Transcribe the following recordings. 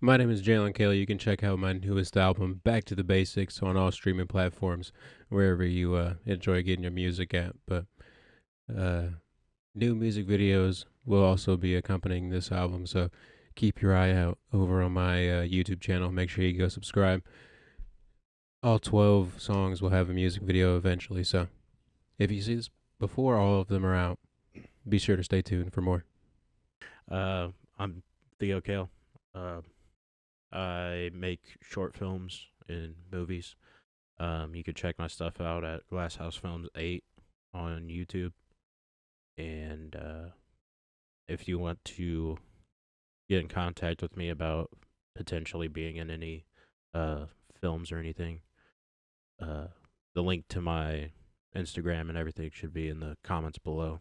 My name is Jalen Kale. You can check out my newest album, Back to the Basics, on all streaming platforms, wherever you enjoy getting your music at. But uh, new music videos will also be accompanying this album, so keep your eye out over on my YouTube channel. Make sure you go subscribe. All 12 songs will have a music video eventually, so if you see this before all of them are out, be sure to stay tuned for more. I'm Theo Kale. Uh, I make short films and movies. You can check my stuff out at Glasshouse Films 8 on YouTube. And if you want to get in contact with me about potentially being in any films or anything, the link to my Instagram and everything should be in the comments below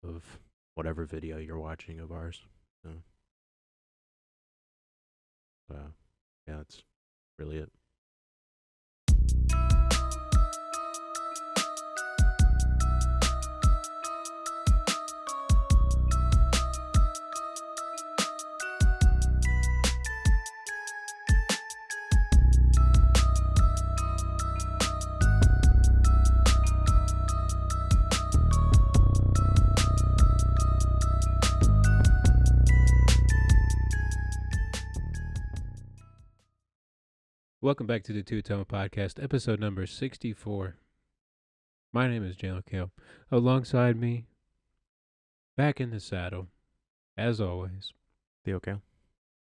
of whatever video you're watching of ours. So, yeah, that's really it. Welcome back to the Two Tone Podcast, episode number 64. My name is Jalen Kale. Alongside me, back in the saddle, as always. Theo Kale.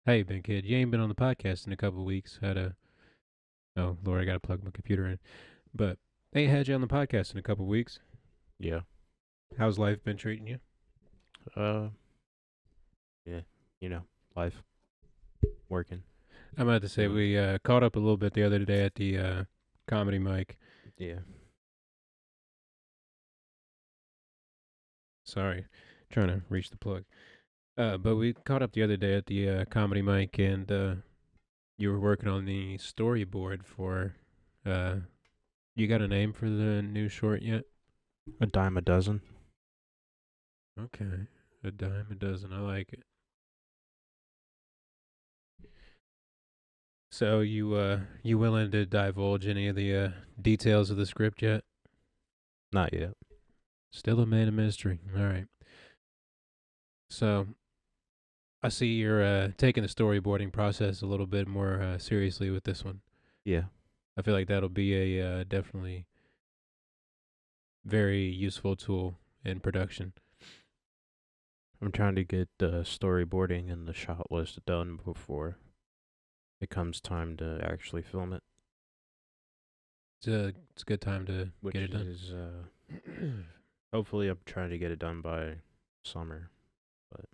Hey, Ben Kid, you ain't been on the podcast in a couple weeks. Oh, Lord, I gotta plug my computer in. But ain't had you on the podcast in a couple weeks. Yeah. How's life been treating you? Yeah, life, working. I'm about to say we caught up a little bit the other day at the comedy mic. Yeah. Sorry, trying to reach the plug. But we caught up the other day at the comedy mic, and you were working on the storyboard for. You got a name for the new short yet? A dime a dozen. Okay, a dime a dozen. I like it. So you willing to divulge any of the details of the script yet? Not yet. Still a man of mystery. All right. So I see you're taking the storyboarding process a little bit more seriously with this one. Yeah. I feel like that'll be a definitely very useful tool in production. I'm trying to get the storyboarding and the shot list done before it comes time to actually film it. It's a good time to Which get it done. is, hopefully I'm trying to get it done by summer, but,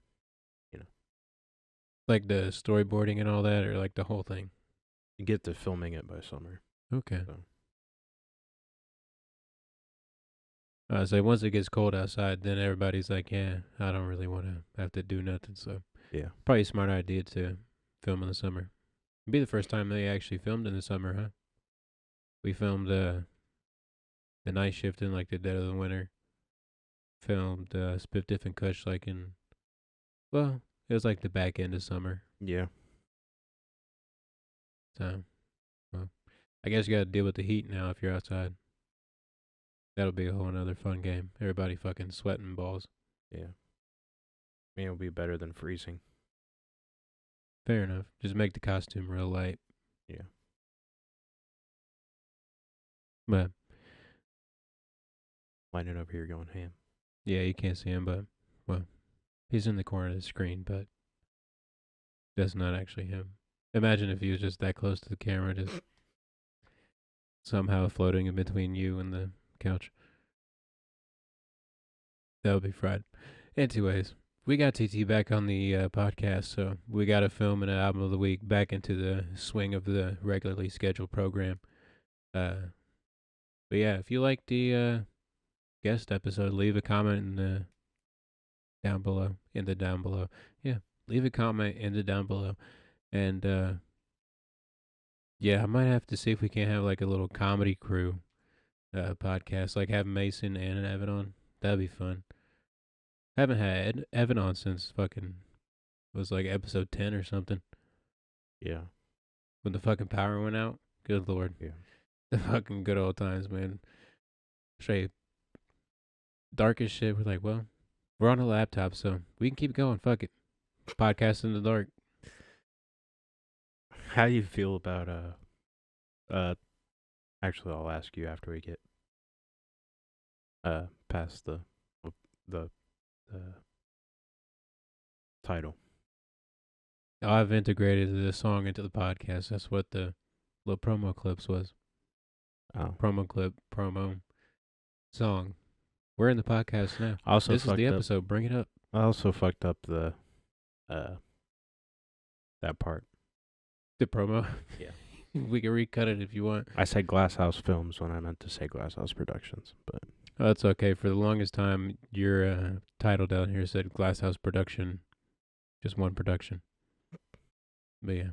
Like the storyboarding and all that, or like the whole thing? get to filming it by summer. Okay. So. So once it gets cold outside, then everybody's like, yeah, I don't really want to have to do nothing. So Yeah. probably a smart idea to film in the summer. It'd be the first time they actually filmed in the summer, huh? We filmed the night shift in like the dead of the winter. Filmed Spiff Diff and Kush like in, well, it was like the back end of summer. Yeah. So, well, I guess you got to deal with the heat now if you're outside. That'll be a whole another fun game. Everybody fucking sweating balls. Yeah. I mean, it'll be better than freezing. Fair enough. Just make the costume real light. Yeah. But Lining over here going ham. yeah, you can't see him, but, well, he's in the corner of the screen, but that's not actually him. Imagine if he was just that close to the camera, just somehow floating in between you and the couch. That would be fried. Anyways, we got TT back on the podcast, so we got to film an album of the week back into the swing of the regularly scheduled program. But yeah, if you like the guest episode, leave a comment in the down below. Yeah, leave a comment in the down below. And yeah, I might have to see if we can have like a little comedy crew podcast, like have Mason and Evan on. That'd be fun. Haven't had Evan on since fucking was like episode 10 or something. Yeah. when the fucking power went out. Good lord, Yeah. the fucking good old times, man. Straight dark as shit. We're like, well, we're on a laptop, so we can keep going. Fuck it, podcast in the dark. How do you feel about uh actually I'll ask you after we get past the title. Oh, I've integrated the song into the podcast. That's what the little promo clips was. Oh. Promo clip, promo song. We're in the podcast now. I also This is the fucked up episode. Bring it up. I also fucked up the that part. The promo. Yeah. We can recut it if you want. I said Glass House Films when I meant to say Glass House Productions, but Oh, that's okay. For the longest time, your title down here said Glasshouse Production, just one production. But yeah.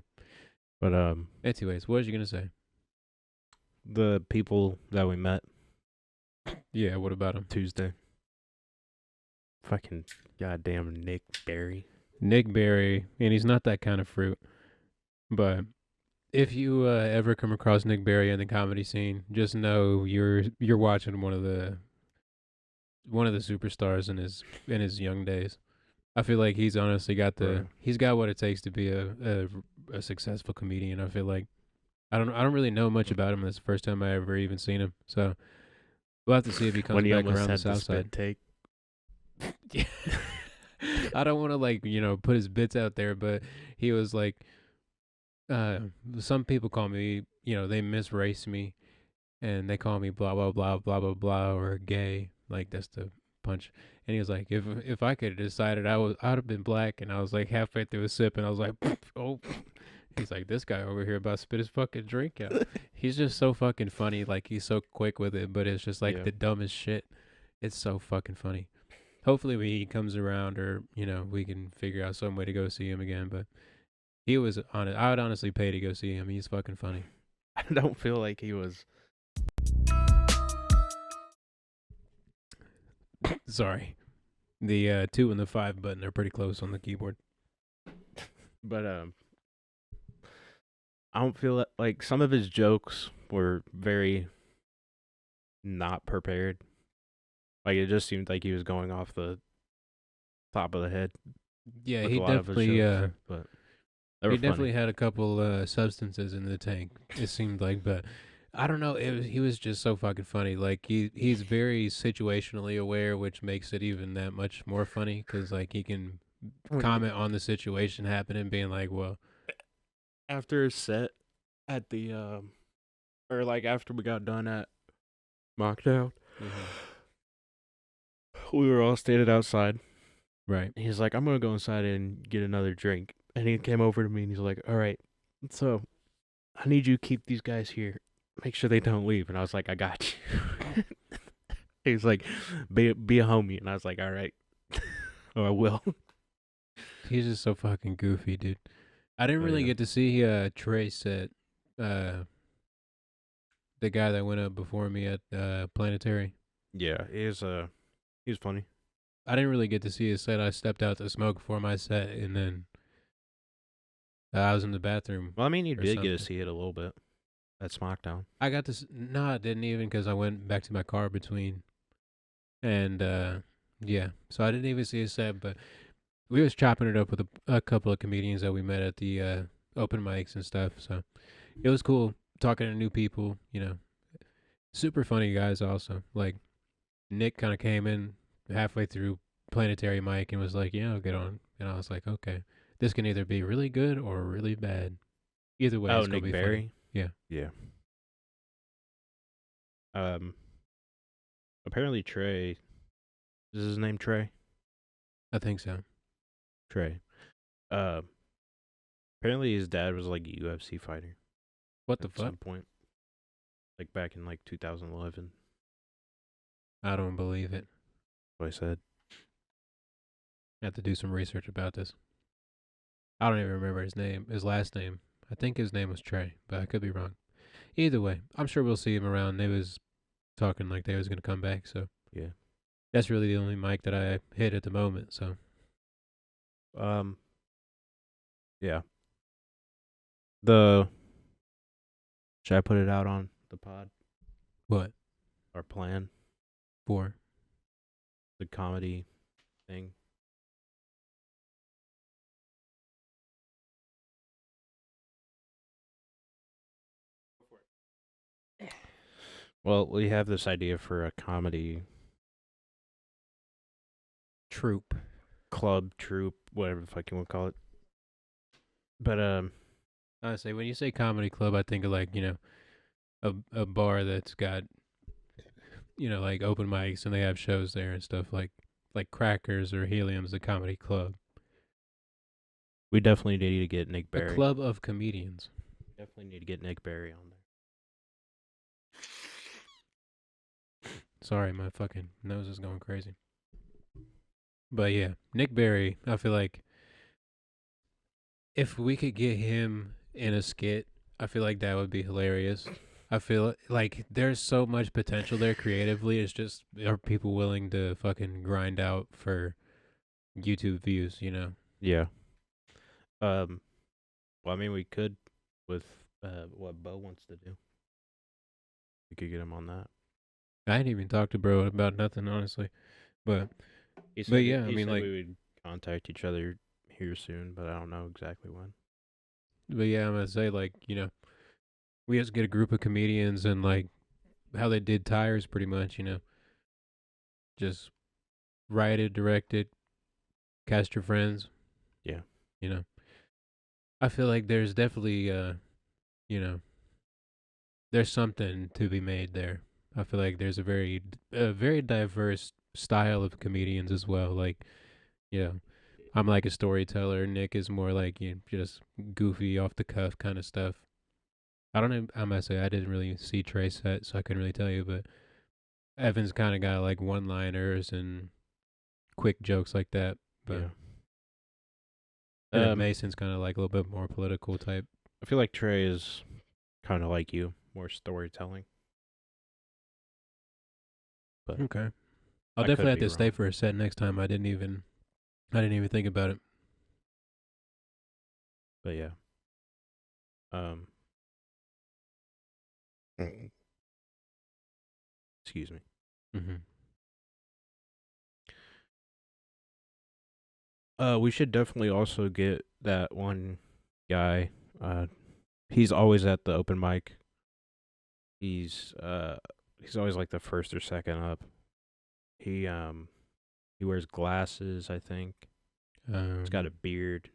but Anyways, what was you gonna say? the people that we met Yeah. What about him? Tuesday. Fucking goddamn Nick Barry. Nick Barry, and he's not that kind of fruit. But if you ever come across Nick Barry in the comedy scene, just know you're watching one of the superstars in his young days. I feel like he's honestly got Right. he's got what it takes to be a successful comedian. I feel like I don't really know much about him. That's the first time I ever even seen him. So we'll have to see if he comes When he back almost around the had the south side. spit take. Yeah. I don't want to put his bits out there, but he was like, some people call me, they misrace me, and they call me blah blah blah blah blah blah or gay. Like that's the punch. And he was like, if I could have decided I'd have been black, and I was like halfway through a sip, and I was like, oh. He's like, this guy over here about to spit his fucking drink out. He's just so fucking funny. Like he's so quick with it, but it's just like Yeah. the dumbest shit. It's so fucking funny. Hopefully when he comes around, or we can figure out some way to go see him again. But he was on it. I would honestly pay to go see him. He's fucking funny. I don't feel like he was. Sorry, the 2 and the 5 button are pretty close on the keyboard. But I don't feel like some of his jokes were very not prepared. Like it just seemed like he was going off the top of the head. Yeah, with he a lot of his definitely jokes, but they were he funny. definitely had a couple substances in the tank. It seemed like, but I don't know. He was just so fucking funny. Like he's very situationally aware, which makes it even that much more funny because like he can comment on the situation happening, being like, well, after his set at the or like after we got done at Mockdown, we were all standing outside. right. He's like, I'm gonna go inside and get another drink. And he came over to me and he's like, all right, so I need you to keep these guys here. Make sure they don't leave. And I was like, I got you. He's like, be a homie. And I was like, all right. Oh, I will. He's just so fucking goofy, dude. I didn't Oh, really yeah. get to see Trey set, the guy that went up before me at Planetary. Yeah, he was funny. I didn't really get to see his set. I stepped out to smoke before my set, and then I was in the bathroom. Well, I mean, you or did get to something. see it a little bit at Smackdown. I got to no, I didn't even because I went back to my car between, and yeah, so I didn't even see his set. But we was chopping it up with a couple of comedians that we met at the open mics and stuff. So it was cool talking to new people. Super funny guys also. Like Nick kind of came in halfway through Planetary mic and was like, "Yeah, I'll get on," and I was like, "Okay, this can either be really good or really bad. Either way, it's gonna Nick be Barry. funny." Yeah. Yeah. Apparently Trey. Is his name Trey? I think so. Trey. Apparently his dad was like a UFC fighter What the at fuck? some point, like back in like 2011. I don't believe it. What I said. I have to do some research about this. I don't even remember his last name. I think his name was Trey, but I could be wrong. Either way, I'm sure we'll see him around. They was talking like they was gonna come back, so Yeah. that's really the only mic that I hit at the moment. So Yeah. The should I put it out on the pod? What Our plan, for? the comedy thing. Well, we have this idea for a comedy Troop. club, troupe, whatever the fuck you want to call it. But Honestly, when you say comedy club, I think of like a bar that's got like open mics and they have shows there and stuff like Crackers or Helium's the comedy club. we definitely need to get Nick A Barry. club of comedians. Definitely need to get Nick Barry on there. Sorry, my fucking nose is going crazy. But yeah, Nick Barry, I feel like if we could get him in a skit, I feel like that would be hilarious. I feel like there's so much potential there creatively. It's just, are people willing to fucking grind out for YouTube views, Yeah. Well, I mean, we could with what Bo wants to do. We could get him on that. I didn't even talk to bro about nothing, honestly. But yeah, I mean, like, we would contact each other here soon, but I don't know exactly when. but yeah, I'm gonna say like, we just get a group of comedians and like how they did Tires pretty much, just write it, direct it, cast your friends. Yeah. I feel like there's definitely there's something to be made there. I feel like there's a very diverse style of comedians as well. Like, I'm like a storyteller. Nick is more like just goofy, off the cuff kind of stuff. I don't know. I must say I didn't really see Trey's set, so I couldn't really tell you. But Evan's kind of got like one-liners and quick jokes like that. But Yeah. and then Mason's kind of like a little bit more political type. I feel like Trey is kind of like you, more storytelling. But Okay. I'll I definitely could have be to stay wrong. for a set next time. I didn't even think about it. But yeah. Excuse me. Mm-hmm. We should definitely also get that one guy. He's always at the open mic. He's always like the first or second up. He wears glasses, I think. He's got a beard.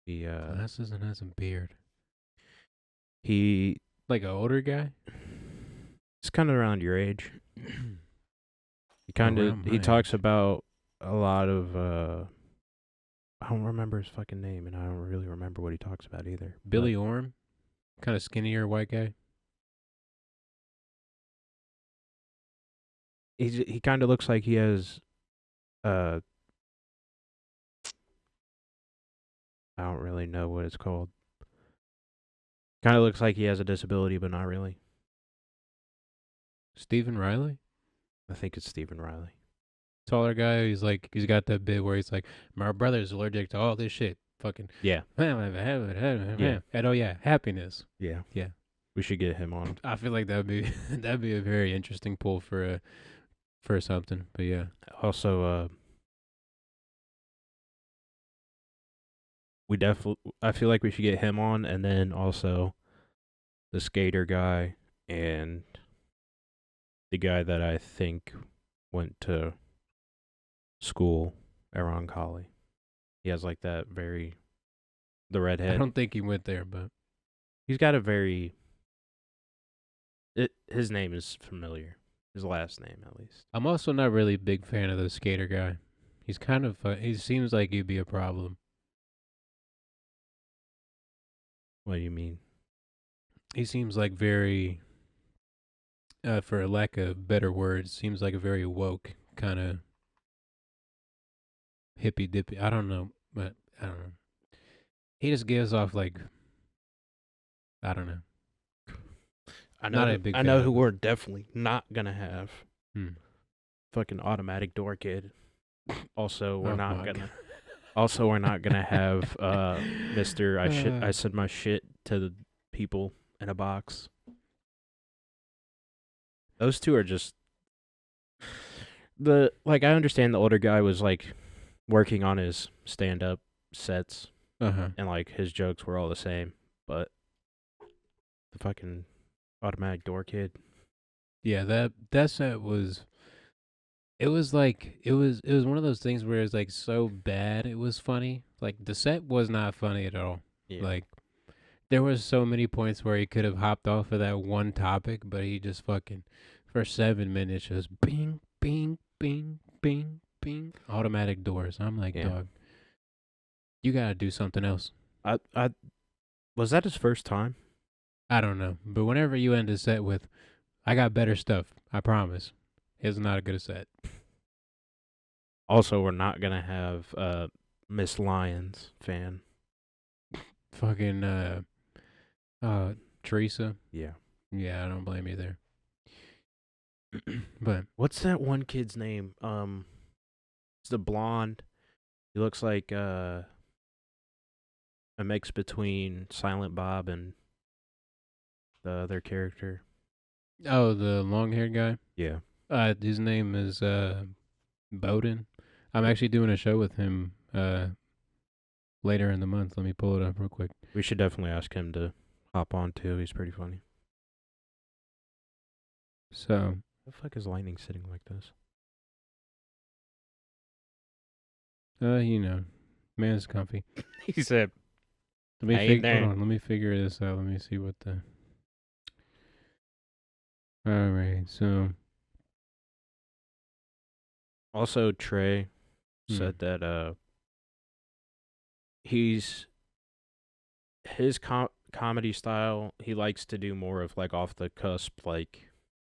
He glasses and has a beard. he Like an older guy. He's kind of around your age. Around He my talks age. about a lot of I don't remember his fucking name, and I don't really remember what he talks about either. Billy Orm, kind of skinnier white guy. He kind of looks like he has I don't really know what it's called. Kind of looks like he has a disability, but not really. Stephen Riley, I think it's Stephen Riley. taller guy. He's got that bit where he's like, my brother's allergic to all this shit. Fucking Yeah. yeah. And oh yeah, happiness. Yeah. Yeah. We should get him on. I feel like that'd be a very interesting pull for something. But yeah, Also, I feel like we should get him on, and then also the skater guy and the guy that I think went to school at Roncalli. He has like the redhead. I don't think he went there, but He's got a very. His name is familiar. His last name, at least. I'm also not really a big fan of the skater guy. He's kind of he seems like he'd be a problem. What do you mean? He seems like very, for lack of better words, seems like a very woke kind of hippy dippy. I don't know, but I don't know. He just gives off like, I don't know. I know. Not a big I fan know of who him. we're definitely not gonna have. Hmm. Fucking automatic door kid. Also, we're Oh not my gonna. God. Also, we're not gonna have Mister. Uh, I said my shit to the people in a box. Those two are just the like. I understand the older guy was like working on his stand up sets uh-huh. and like his jokes were all the same, but the fucking automatic door kid. Yeah, that set was it was like it was one of those things where it's like so bad it was funny. Like the set was not funny at all. Yeah, Like there was so many points where he could have hopped off of that one topic, but he just fucking for 7 minutes just bing, bing, bing, bing, bing, automatic doors. I'm like, yeah. dog, you gotta do something else. I was that his first time. I don't know, but whenever you end a set with, I got better stuff, I promise. It's not a good set. Also, we're not gonna have Miss Lyons fan. Fucking Teresa. Yeah. Yeah, I don't blame you there. But What's that one kid's name? It's the blonde. He looks like a mix between Silent Bob and the other character. oh, the long-haired guy. Yeah. His name is Bowden. I'm Yeah. actually doing a show with him later in the month. Let me pull it up real quick. We should definitely ask him to hop on too. He's pretty funny. So, The fuck is Lightning sitting like this? you know, man's comfy. He said, Let me "Hey hold there." on. Let me figure this out. Let me see what the. All right. So, Also, Trey hmm, said that he's his comedy style. He likes to do more of like off the cusp, like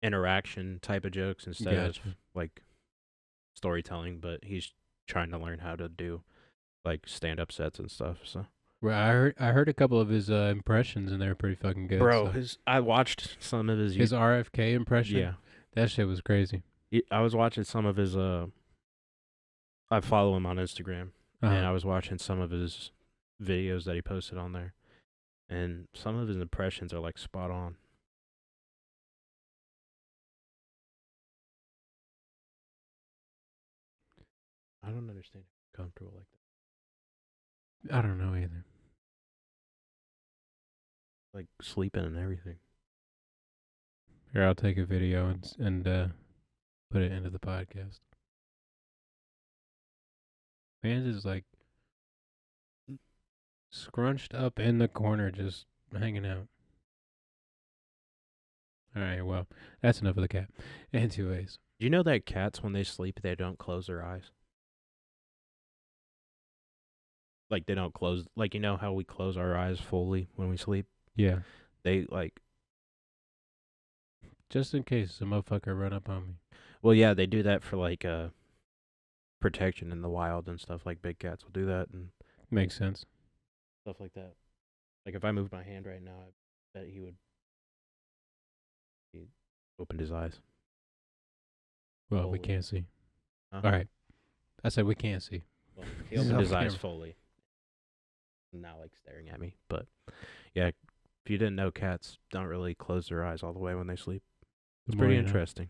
interaction type of jokes instead of gotcha. like storytelling. But he's trying to learn how to do like stand up sets and stuff. So, Well, I heard a couple of his impressions and they were pretty fucking good. bro, So I watched some of his his RFK impression, yeah. that shit was crazy. I was watching some of his I follow him on Instagram, and Uh-huh. I was watching some of his videos that he posted on there, and some of his impressions are like spot on. I don't understand how comfortable like that, I don't know either. like sleeping and everything. Here, I'll take a video and put it into the podcast. Man's is like scrunched up in the corner, just hanging out. All right, well, that's enough of the cat. Anyways, Do you know that cats when they sleep they don't close their eyes? Like they don't close like you know how we close our eyes fully when we sleep? yeah, They like just in case some motherfucker run up on me. well yeah, they do that for like protection in the wild and stuff like big cats will do that and Makes sense. stuff like that. Like if I moved my hand right now, I bet he opened his eyes. Well, we Fully. can't see. Huh? All right, I said we can't see. Well, he This is opened his off eyes camera. fully. Now like staring at me. But yeah, if you didn't know, cats don't really close their eyes all the way when they sleep. The It's more pretty you know. interesting.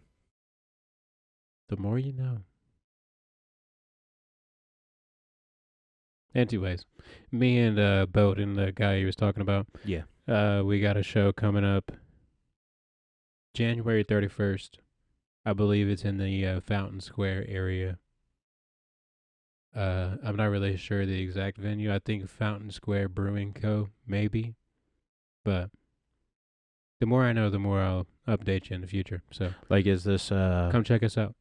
The more you know. Anyways, me and Bowden, the guy he was talking about, Yeah. we got a show coming up January 31st. I believe it's in the Fountain Square area. I'm not really sure the exact venue. I think Fountain Square Brewing Co. maybe, but the more I know, the more I'll update you in the future. So Like, is this come check us out.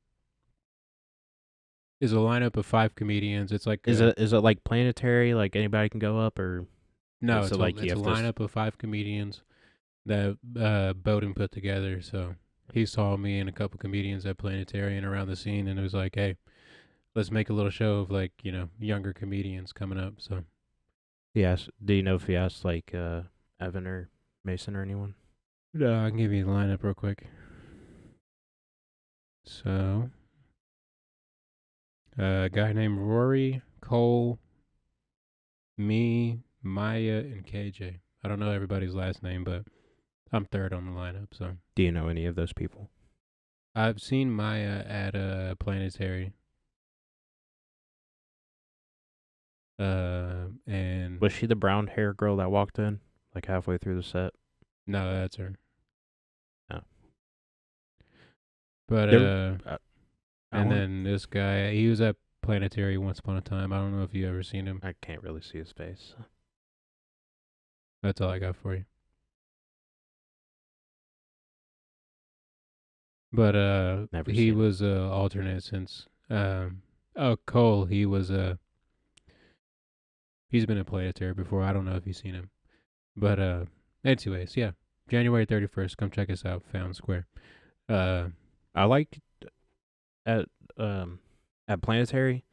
It's a lineup of 5 comedians. It's like is it like planetary? Like anybody can go up, or no, is it's it a like you it's a have to? lineup of 5 comedians that Bowden put together. So he saw me and a couple comedians at Planetarian around the scene, and it was like, hey, let's make a little show of like younger comedians coming up. So Yes. Do you know if he asked like Evan or Mason or anyone? I can give you the lineup real quick. So a guy named Rory, Cole, Me, Maya, and KJ. I don't know everybody's last name, but I'm third on the lineup. So Do you know any of those people? I've seen Maya at a planetary. And Was she the brown hair girl that walked in like halfway through the set? no, that's her. No. But There, I and want. then this guy, he was at planetary once upon a time. I don't know if you ever seen him. I can't really see his face. That's all I got for you. But Never he seen him. was alternate since oh Cole, he's been a planetary before. I don't know if you've seen him. But anyways, yeah. January 31st, come check us out, Found Square. Uh I like at um at Planetary.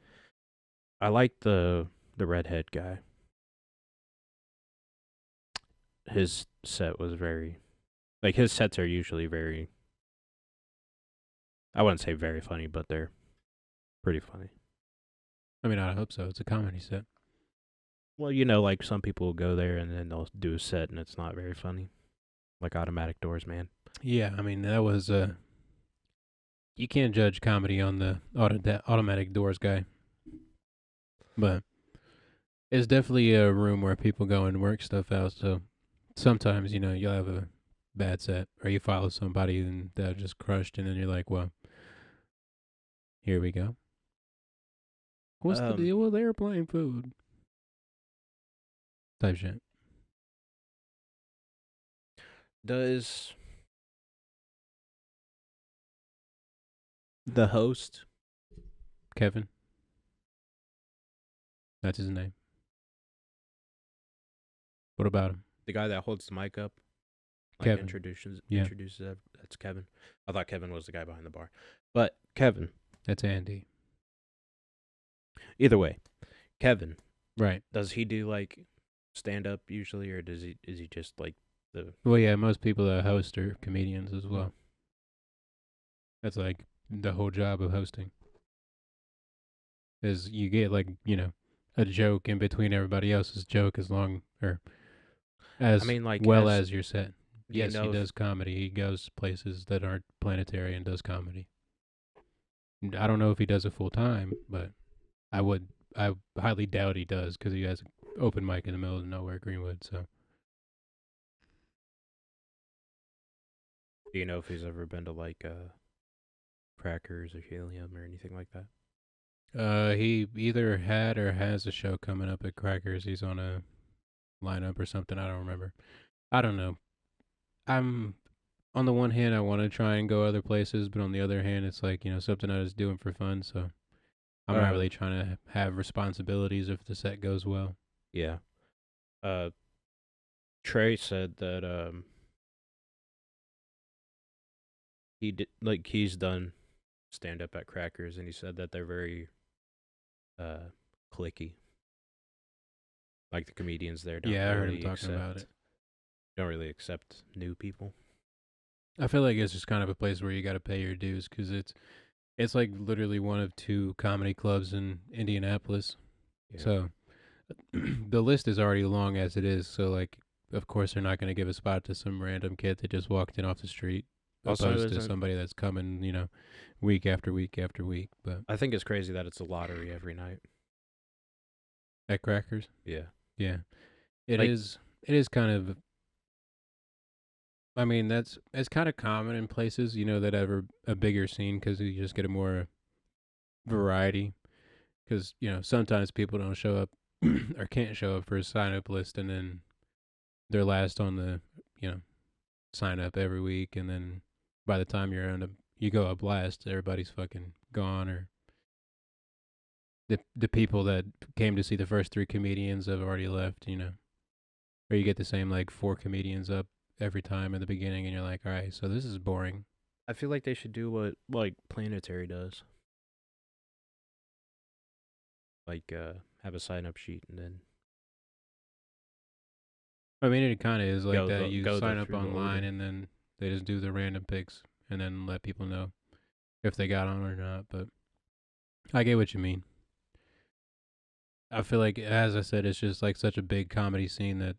I like the redhead guy. His set was very like his sets are usually very. I wouldn't say very funny, but they're pretty funny. I mean, I hope so. It's a comedy set. Well, like some people will go there and then they'll do a set and it's not very funny. Like Automatic Doors, man. Yeah, I mean, that was you can't judge comedy on the automatic doors guy. But it's definitely a room where people go and work stuff out. So sometimes, you'll have a bad set or you follow somebody and that just crushed. And then you're like, well, here we go. What's the Um, deal with airplane food? Type shit. does the host Kevin. That's his name. What about him? the guy that holds the mic up, like Kevin. Yeah. introduces that's Kevin. I thought Kevin was the guy behind the bar, but Kevin. That's Andy. Either way, Kevin. Right. Does he do like stand up usually, or is he just like the? Well, yeah, most people that host are comedians as well. That's like the whole job of hosting. Is you get like, a joke in between everybody else's joke as long or I as mean, like, well as your set. do you Yes, he know if does comedy. He goes places that aren't planetary and does comedy. I don't know if he does it full time, but I highly doubt he does because he has an open mic in the middle of nowhere, Greenwood. So do you know if he's ever been to like Crackers or Helium or anything like that? he either had or has a show coming up at Crackers. He's on a lineup or something. I don't remember. I don't know. I'm on the one hand, I want to try and go other places, but on the other hand, it's like something I was doing for fun. So I'm not really trying to have responsibilities if the set goes well. Yeah. Uh, Trey said that he's done stand up at Crackers, and he said that they're very clicky. Like the comedians there don't Yeah, I heard him really talking about it. don't really accept new people. I feel like it's just kind of a place where you got to pay your dues because it's like literally one of two comedy clubs in Indianapolis. Yeah. So the list is already long as it is. So like, of course, they're not going to give a spot to some random kid that just walked in off the street, Also, opposed to somebody that's coming, week after week after week. But I think it's crazy that it's a lottery every night. at Crackers, Yeah. yeah, it Like, is. It is kind of. I mean, it's kind of common in places, that have a bigger scene because you just get a more variety. Because sometimes people don't show up or can't show up for a sign up list, and then they're last on the sign up every week, and then by the time you go up last, everybody's fucking gone, or the people that came to see the first three comedians have already left, or you get the same like four comedians up every time in the beginning, and you're like, all right, so this is boring. I feel like they should do what like Planetary does. Like have a sign up sheet and then I mean, it kind of is like that. You go sign up through the online, order. and then they just do the random picks, and then let people know if they got on or not. But I get what you mean. I feel like, as I said, it's just like such a big comedy scene that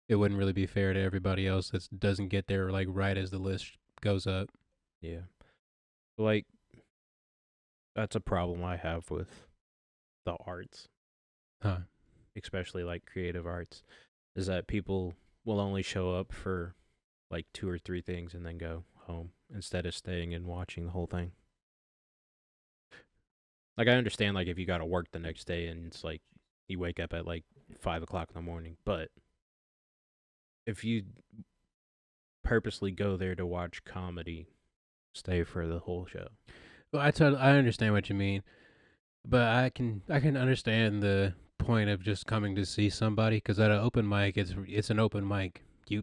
it wouldn't really be fair to everybody else that doesn't get there like right as the list goes up. Yeah. Like that's a problem I have with the arts, Huh. especially like creative arts, is that people will only show up for like two or three things and then go home instead of staying and watching the whole thing. Like I understand like if you got to work the next day and it's like you wake up at like 5 o'clock in the morning, but if you purposely go there to watch comedy, stay for the whole show. Well, I understand what you mean, but I can understand the point of just coming to see somebody because at an open mic, it's an open mic.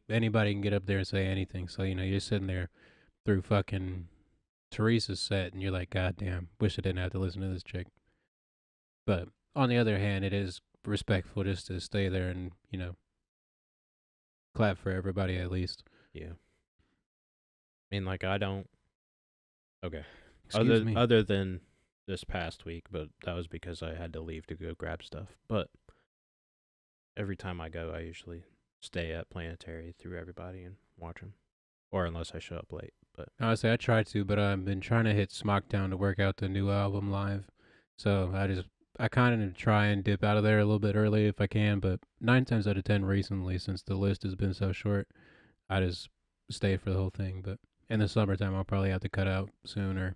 Anybody can get up there and say anything. So you're sitting there through fucking Teresa's set, and you're like, God damn, wish I didn't have to listen to this chick. But on the other hand, it is respectful just to stay there and clap for everybody at least. Yeah. I mean like I don't okay. Excuse me. Other than this past week, but that was because I had to leave to go grab stuff. But every time I go, I usually stay at Planetary through everybody and watch them, or unless I show up late. But Honestly, I try to, but I've been trying to hit Smocktown to work out the new album live. So I kind of try and dip out of there a little bit early if I can. But 9 times out of 10 recently, since the list has been so short, I just stay for the whole thing. But in the summertime, I'll probably have to cut out soon or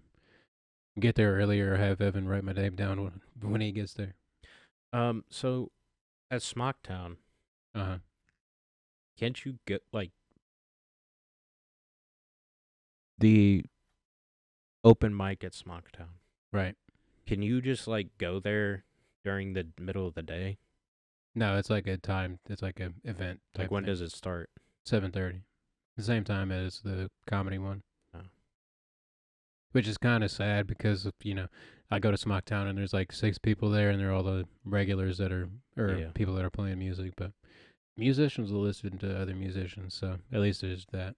get there earlier or have Evan write my name down when he gets there. so at Smocktown, Uh huh. can't you get like the open mic at Smocktown? Right. Can you just like go there during the middle of the day? No, it's like a time. It's like a event Like type when thing. does it start? 7:30, the same time as the comedy one. Oh. Which is kind of sad because I go to Smocktown and there's like 6 people there and they're all the regulars that are or Yeah. people that are playing music, but musicians will listen to other musicians, so at least there's that.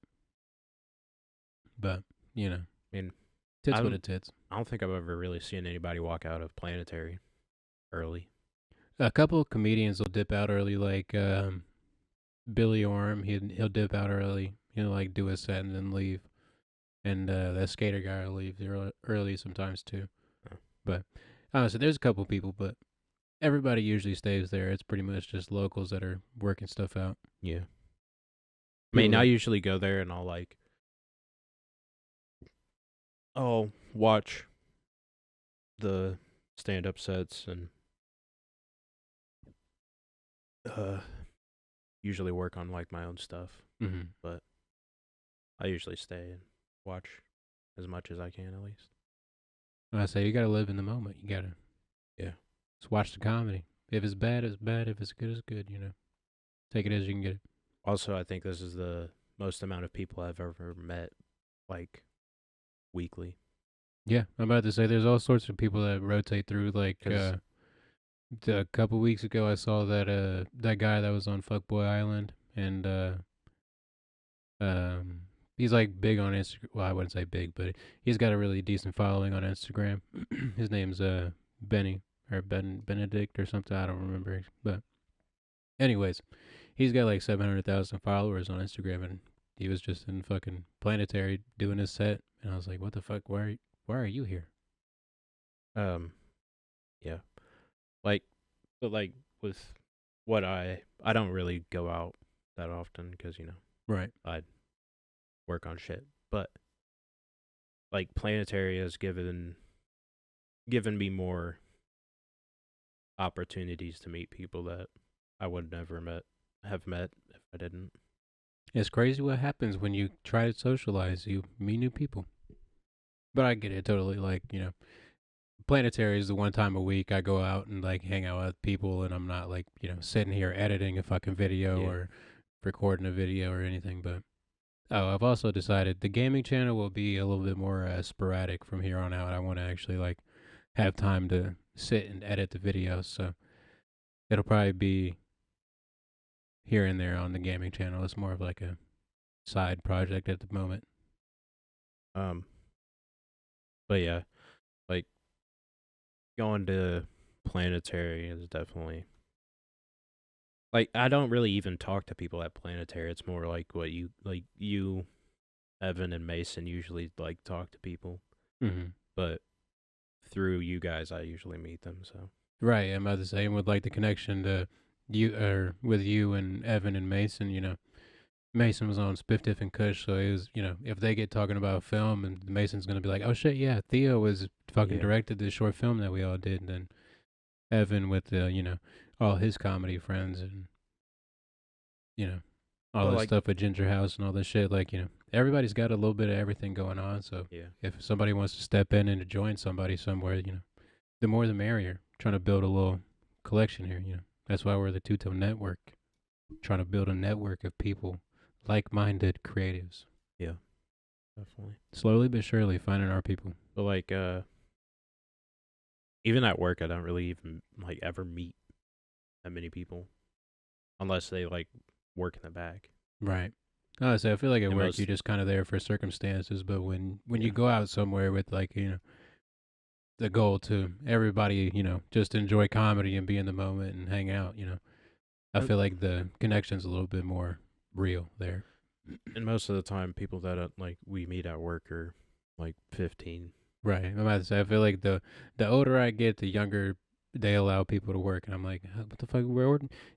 But I mean, tits I what don't it tits. I don't think I've ever really seen anybody walk out of Planetary early. A couple of comedians will dip out early, like Billy Orm. He'll dip out early. He'll like do a set and then leave. And that skater guy will leave early sometimes too. Oh. But honestly, there's a couple people, but everybody usually stays there. It's pretty much just locals that are working stuff out. Yeah. I mean, People I that- usually go there and I'll watch the stand up sets and uh usually work on like my own stuff. Mhm. But I usually stay and watch as much as I can at least. I say you gotta live in the moment. You gotta Yeah. just watch the comedy. If it's bad, it's bad. If it's good, it's good. Take it as you can get it. Also, I think this is the most amount of people I've ever met like weekly. Yeah, I'm about to say there's all sorts of people that rotate through. Like 'Cause- a couple weeks ago, I saw that guy that was on Fuckboy Island, and he's like big on Instagram. Well, I wouldn't say big, but he's got a really decent following on Instagram. His name's Benny or Benedict or something. I don't remember. But anyways, he's got like 700,000 followers on Instagram, and he was just in fucking Planetary doing his set, and I was like, what the fuck? Why are you here? Yeah. Like but like with what I don't really go out that often cuz Right. I work on shit. But like Planetary has given me more opportunities to meet people that I would never have met if I didn't. It's crazy what happens when you try to socialize. You meet new people. But I get it totally. Like, Planetary is the one time a week I go out and like hang out with people, and I'm not like, sitting here editing a fucking video Yeah. or recording a video or anything. But I've also decided the gaming channel will be a little bit more sporadic from here on out. I want to actually like have time to sit and edit the videos. So it'll probably be here and there on the gaming channel. It's more of like a side project at the moment. But yeah, like going to Planetary is definitely like I don't really even talk to people at Planetary. It's more like what you, Evan and Mason usually like talk to people, Mm-hmm. but through you guys, I usually meet them. So Right. I'm about to say, with like the connection to you, or with you and Evan and Mason, Mason was on Spiff Tiff and Kush, so it was, if they get talking about film, and Mason's gonna be like, oh shit, yeah, Theo was fucking yeah, directed this short film that we all did, and then Evan with all his comedy friends, and you know all but this like stuff with Ginger House and all this shit. Like, everybody's got a little bit of everything going on. So yeah, if somebody wants to step in and to join somebody somewhere, the more the merrier. Trying to build a little collection here. That's why we're the Two Tone Network, trying to build a network of people, like-minded creatives. yeah, definitely. Slowly but surely finding our people. But like even at work, I don't really even like ever meet that many people unless they like work in the back. Right. Honestly, I feel like at And work most you're just kind of there for circumstances, but when you yeah, go out somewhere with, like, the goal to everybody, just enjoy comedy and be in the moment and hang out, I and, feel like the connection's a little bit more real there. and most of the time, people that like we meet at work are like 15. Right. I'm about to say, I feel like the older I get, the younger they allow people to work, and I'm like, what the fuck?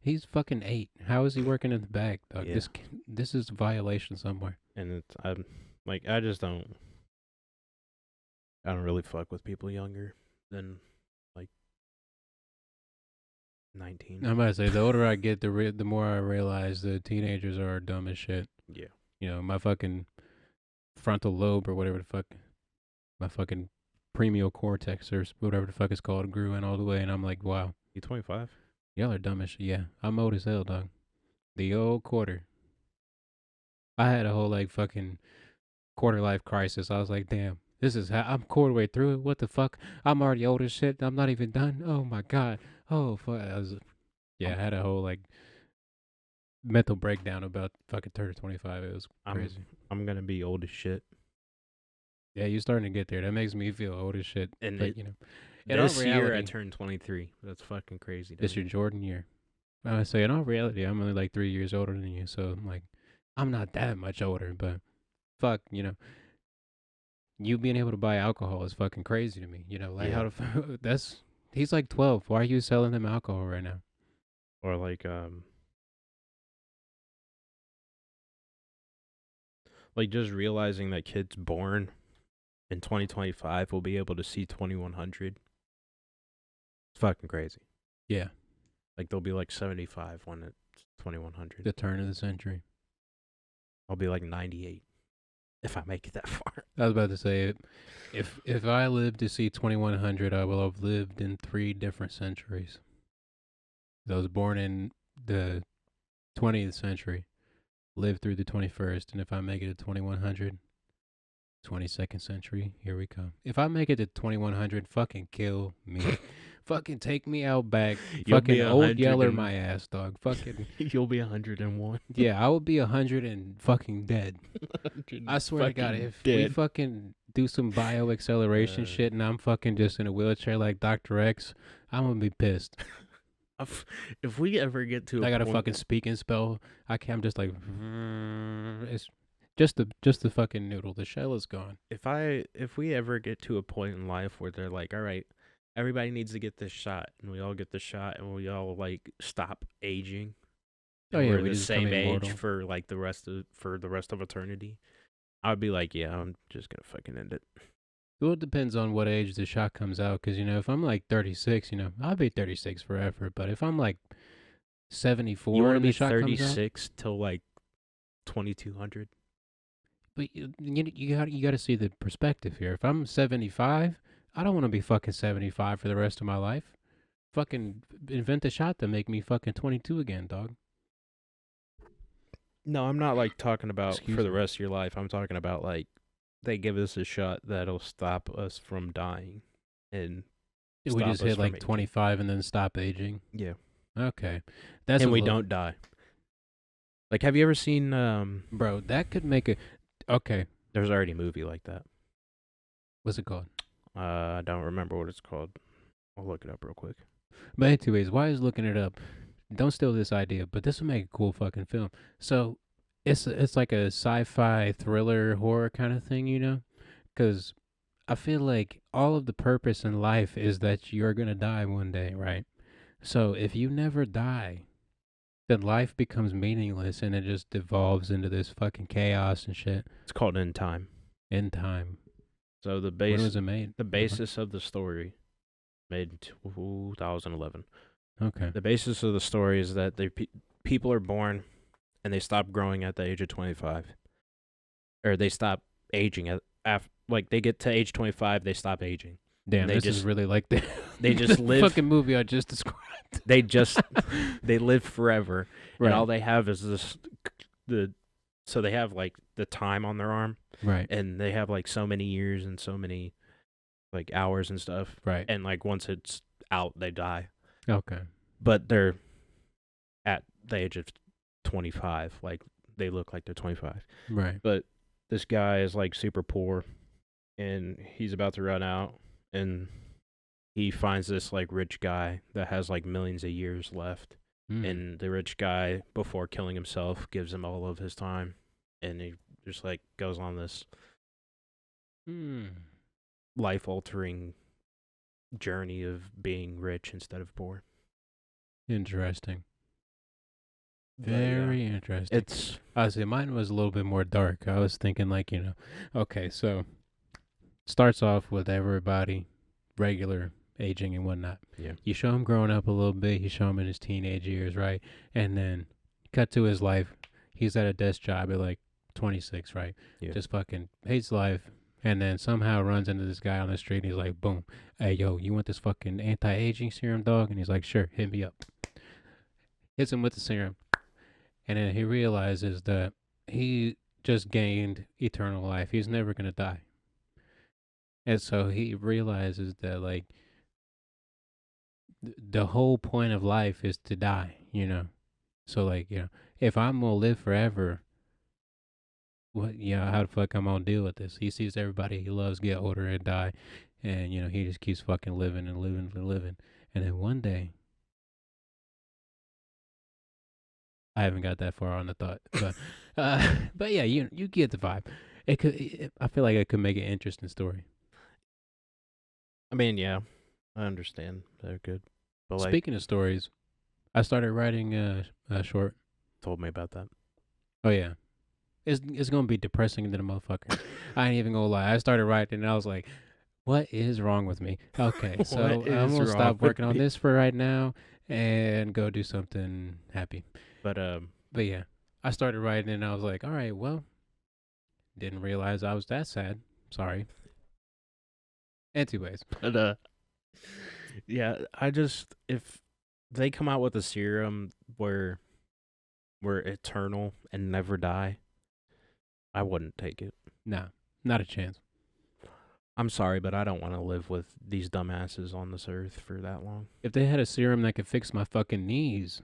He's fucking 8. How is he working in the back, dog? Yeah, This is a violation somewhere. and it's I'm like I don't really fuck with people younger than like 19. I'm about to say, the older I get, the more I realize the teenagers are dumb as shit. Yeah, My fucking frontal lobe, or whatever the fuck, my fucking premial cortex, or whatever the fuck it's called, grew in all the way, and I'm like, wow, you 25? y'all are dumb as shit. Yeah, I'm old as hell, dog. The old quarter. I had a whole like fucking quarter life crisis. I was like, damn, this is how I'm quarter way through it. What the fuck? I'm already old as shit. I'm not even done. Oh my god. Oh fuck. Yeah, I I'm had a whole like mental breakdown about fucking turning 25. It was I'm crazy. I'm gonna be old as shit. Yeah, you're starting to get there. That makes me feel old as shit. And But in all this year I reality, turned 23. That's fucking crazy. it's your Jordan year. I say, in all reality, I'm only like 3 years older than you, so I'm like, I'm not that much older, but fuck, you being able to buy alcohol is fucking crazy to me. Like, Yeah. how that's he's like 12. Why are you selling him alcohol right now? Or like just realizing that kids born in 2025 will be able to see 2100. It's fucking crazy. Yeah, Like they'll be like 75 when it's 2100. the turn of the century. I'll be like 98 if I make it that far. I was about to say, if I live to see 2100, I will have lived in 3 different centuries. I was born in the 20th century, lived through the 21st, and if I make it to 2100, 22nd century, here we come. If I make it to 2100, fucking kill me. Fucking take me out back. You'll Fucking be old yeller 100 my ass, dog. Fucking You'll be 101. yeah, I will be 100 and fucking dead. I swear to God, if we fucking do some bio acceleration shit and I'm fucking just in a wheelchair like Dr. X, I'm gonna be pissed. If we ever get to I got a point, fucking speaking spell. I'm just like, it's just the fucking noodle. The shell is gone. if we ever get to a point in life where they're like, all right, everybody needs to get this shot, and we all get the shot, and we all like stop aging. Oh and yeah, we're we the just same become age immortal. for like the rest of eternity. I would be like, yeah, I'm just gonna fucking end it. Well, it depends on what age the shot comes out. Because if I'm like 36, I'll be 36 forever. But if I'm like You 74 want to and be the shot comes out, 36 till like 2200? but you got to see the perspective here. If I'm 75, I don't want to be fucking 75 for the rest of my life. Fucking invent a shot to make me fucking 22 again, dog. No, I'm not like talking about Excuse for the me. rest of your life. I'm talking about like they give us a shot that'll stop us from dying and We stop just us hit from like aging. 25 and then stop aging. Yeah, Okay, that's and a we little, don't die. Like, have you ever seen? bro. That could make a. Okay, There's already a movie like that. what's it called? I don't remember what it's called. I'll look it up real quick. But anyways, while I was looking it up, don't steal this idea, but this would make a cool fucking film. So it's like a sci-fi thriller horror kind of thing, you know? Because I feel like all of the purpose in life is that you're gonna die one day, right? So if you never die, then life becomes meaningless and it just devolves into this fucking chaos and shit It's called In Time. in time. So When was it made? the basis of the story, made in 2011. Okay. The basis of the story is that people are born and they stop growing at the age of 25, or they stop aging like they get to age 25, they stop aging. Damn, They this is just- really like the They just the live. fucking movie I just described. They just they live forever, Right. and all they have is so they have like the time on their arm, Right. and they have like so many years and so many like hours and stuff, Right. and like once it's out, they die. Okay. But they're at the age of 25, like they look like they're 25. Right. But this guy is like super poor, and he's about to run out, and he finds this like rich guy that has like millions of years left. Mm. And the rich guy, before killing himself, gives him all of his time, and he just like goes on this Mm. life-altering journey of being rich instead of poor. Interesting. But, yeah, Very interesting. it's Honestly, mine was a little bit more dark. I was thinking like, okay, so starts off with everybody regular aging and whatnot. Yeah. You show him growing up a little bit. You show him in his teenage years, right? And then cut to his life. He's at a desk job at like 26, right? Yeah. Just fucking hates life. And then somehow runs into this guy on the street. And he's like, boom. Hey, yo, you want this fucking anti-aging serum, dog? And he's like, sure, hit me up. Hits him with the serum. And then he realizes that he just gained eternal life. He's never going to die. And so he realizes that, like, the whole point of life is to die, you know? So, like, if I'm going to live forever, how the fuck I'm going to deal with this? He sees everybody he loves get older and die. And, he just keeps fucking living and living and living. And then one day, I haven't got that far on the thought, but yeah, you get the vibe. I feel like it could make an interesting story. I mean, yeah, I understand. They're good. But like, Speaking of stories, I started writing a short. told me about that. Oh yeah, it's gonna be depressing to the motherfucker. I ain't even gonna lie. I started writing and I was like, what is wrong with me? Okay, so I'm What is gonna wrong stop with working on me? this for right now and go do something happy. But But yeah, I started writing and I was like, all right, well, didn't realize I was that sad. Sorry. Anyways, yeah, if they come out with a serum where we're eternal and never die, I wouldn't take it. nah, not a chance. I'm sorry, but I don't want to live with these dumbasses on this earth for that long. If they had a serum that could fix my fucking knees,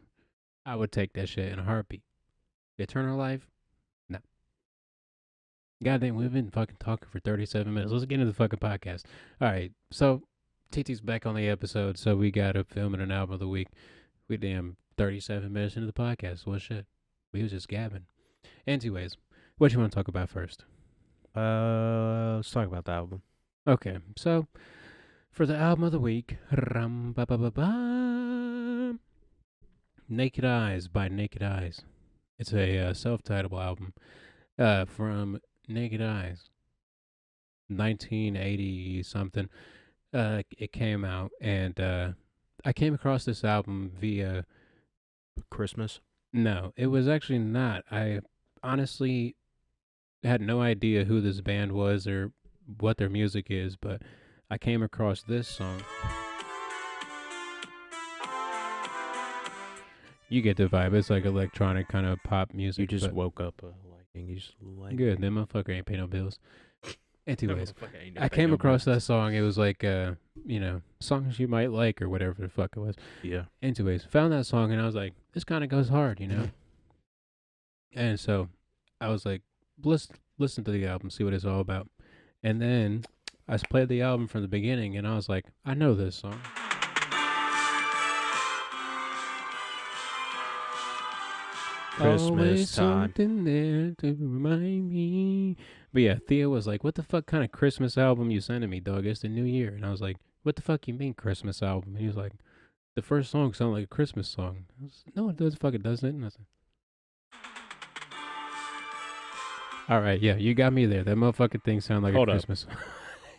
I would take that shit in a heartbeat. Eternal life? No. Goddamn, we've been fucking talking for 37 minutes. Let's get into the fucking podcast. All right, so TT's back on the episode, so we got to film an album of the week. We damn 37 minutes into the podcast. What shit? We was just gabbing. Anyways, what you want to talk about first? Let's talk about the album. Okay, so for the album of the week, ram-ba-ba-ba-bam, Naked Eyes by Naked Eyes. It's a self-titled album from Naked Eyes, 1980 something. It came out, and I came across this album via. Christmas. No, it was actually not. I honestly had no idea who this band was or what their music is, but I came across this song. You get the vibe. It's like electronic kind of pop music. You just but woke up liking. You just like good. That motherfucker ain't pay no bills. Anyways, Motherfucker ain't I never came no across bills. that song. It was like, songs you might like or whatever the fuck it was. Yeah. Anyways, found that song and I was like, this kind of goes hard, And so I was like, listen to the album, see what it's all about. And then I played the album from the beginning and I was like, I know this song. Christmas Always time. something there to remind me. But yeah, Theo was like, "What the fuck kind of Christmas album you sending me, dog? It's the New Year." And I was like, "What the fuck you mean Christmas album?" And he was like, "The first song sounded like a Christmas song." No, it does. Fuck, it doesn't. Nothing. All right, yeah, you got me there. That motherfucking thing sound like a Hold up. Christmas song.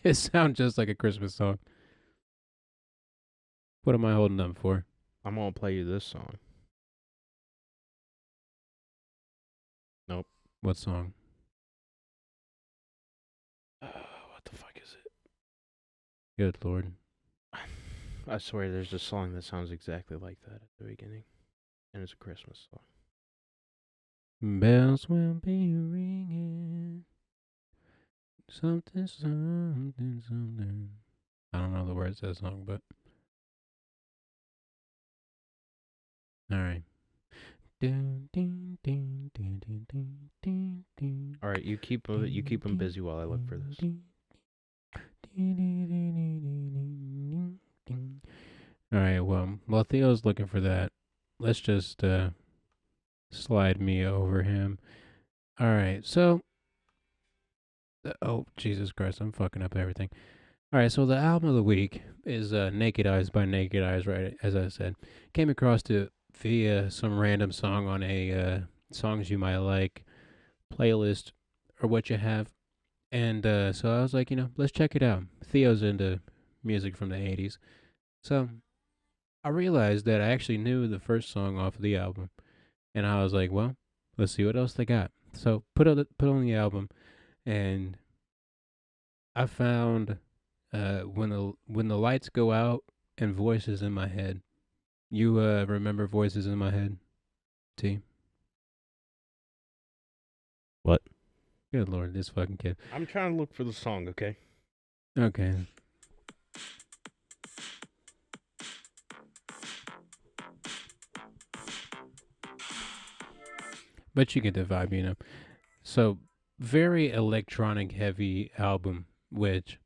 It sounds just like a Christmas song. What am I holding up for? I'm gonna play you this song. Nope. What song? What the fuck is it? Good lord. I swear there's a song that sounds exactly like that at the beginning. And it's a Christmas song. Bells will be ringing. Something, something, something. I don't know the words of that song, but all right. Alright, you keep them busy while I look for this. All right. Well, while Theo's looking for that, let's just slide me over him. All right. So, oh Jesus Christ, I'm fucking up everything. All right, so the album of the week is Naked Eyes by Naked Eyes, right? As I said, came across it via some random song on a songs you might like playlist or what you have. And so I was like, let's check it out. Theo's into music from the 80s. So I realized that I actually knew the first song off of the album. And I was like, well, let's see what else they got. So put on the album, and I found when the lights go out and voices in my head. You remember voices in my head, T? What? Good lord, this fucking kid. I'm trying to look for the song, okay? Okay. But you get the vibe. So very electronic heavy album, which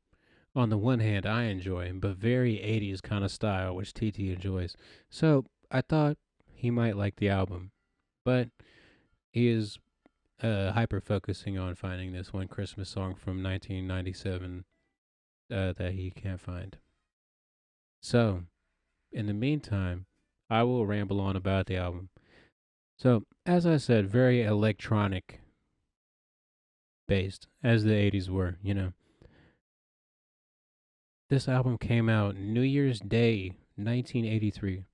on the one hand I enjoy, but very 80s kind of style, which TT enjoys. So I thought he might like the album, but he is hyper focusing on finding this one Christmas song from 1997 that he can't find. So, in the meantime, I will ramble on about the album. So, as I said, very electronic based, as the 80s were. This album came out New Year's Day, 1983.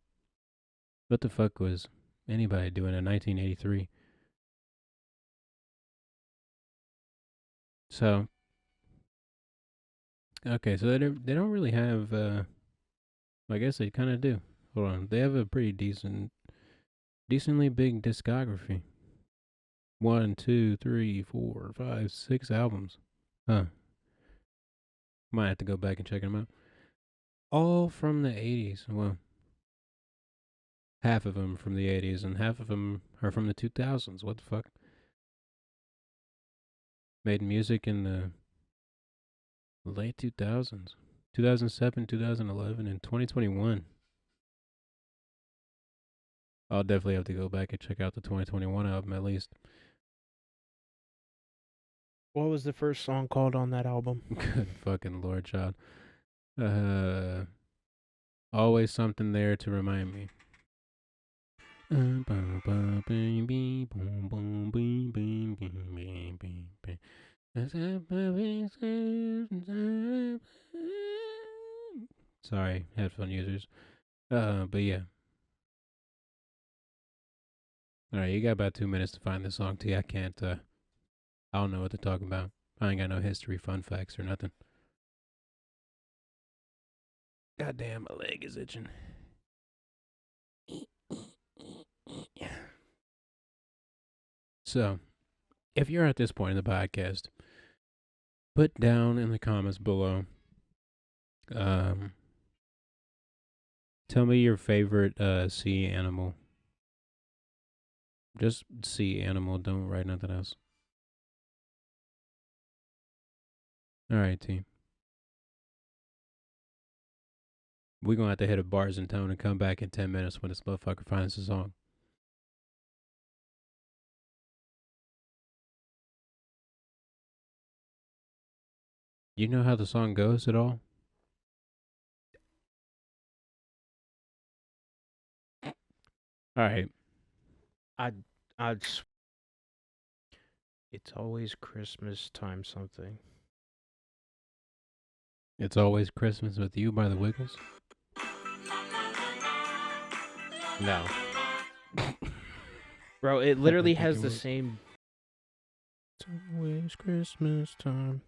What the fuck was anybody doing in 1983? So, okay, so they don't really have, I guess they kind of do. Hold on. They have a pretty decently big discography. 1, 2, 3, 4, 5, 6 albums. Huh. Might have to go back and check them out. All from the 80s. Well, half of them from the 80s and half of them are from the 2000s. What the fuck? Made music in the late 2000s. 2007, 2011, and 2021. I'll definitely have to go back and check out the 2021 album at least. What was the first song called on that album? Good fucking lord, child. Uh, always something there to remind me. Sorry, headphone users. But yeah. All right, you got about 2 minutes to find this song. T. I can't. I don't know what to talk about. I ain't got no history, fun facts, or nothing. Goddamn, my leg is itching. So, if you're at this point in the podcast, put down in the comments below. Um, tell me your favorite sea animal. Just sea animal. Don't write nothing else. All right, team. We're gonna have to hit a bars and tone and come back in 10 minutes when this motherfucker finds the song. You know how the song goes at all? All right. I'd I'd it's always Christmas time something. It's Always Christmas with You by the Wiggles. No. Bro, it Fucking literally think has it the was. same. It's always Christmas time.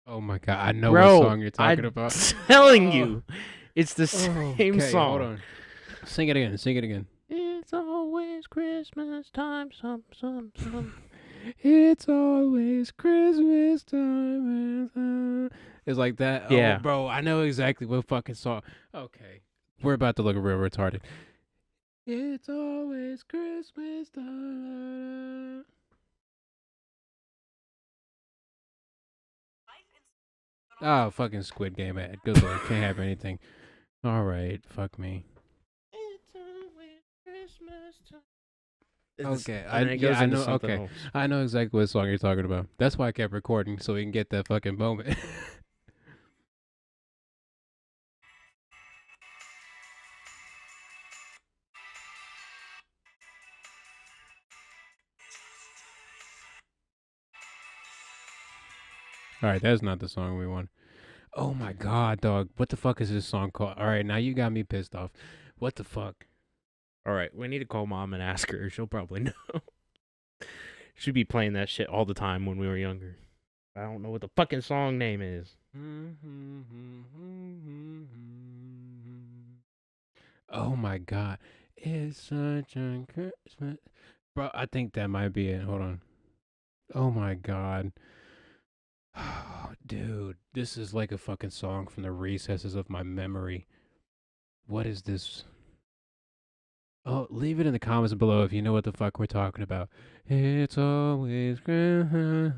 Oh my god, I know what Bro, song you're talking I'm about. telling Oh, you, it's the same okay, hold song. on. Sing it again. Sing it again. It's always Christmas time, some. It's always Christmas time. It's like that. Oh, Yeah. bro, I know exactly what fucking song. Okay, we're about to look real retarded. It's always Christmas time. Oh, fucking Squid Game ad. Good lord, can't have anything. All right, fuck me. It's always Christmas time. Okay, And then it goes I into know. something Okay, else. I know exactly what song you're talking about. That's why I kept recording so we can get that fucking moment. All right, that's not the song we want. Oh my god, dog! What the fuck is this song called? All right, now you got me pissed off. What the fuck? All right, we need to call mom and ask her. She'll probably know. She'd be playing that shit all the time when we were younger. I don't know what the fucking song name is. Oh my god, it's such a Christmas, bro. I think that might be it. Hold on. Oh my god. Dude, this is like a fucking song from the recesses of my memory. What is this? Oh, leave it in the comments below if you know what the fuck we're talking about. It's always Christmas.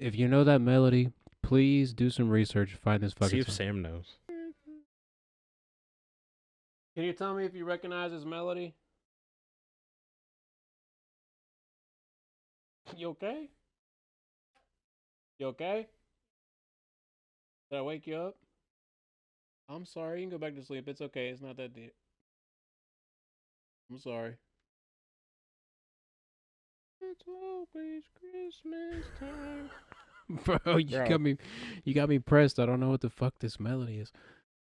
If you know that melody, please do some research and find this See fucking if song. Sam knows. Can you tell me if you recognize this melody? You okay? You okay? Did I wake you up? I'm sorry. You can go back to sleep. It's okay. It's not that deep. I'm sorry. It's always Christmas time. Bro, you got me pressed. I don't know what the fuck this melody is.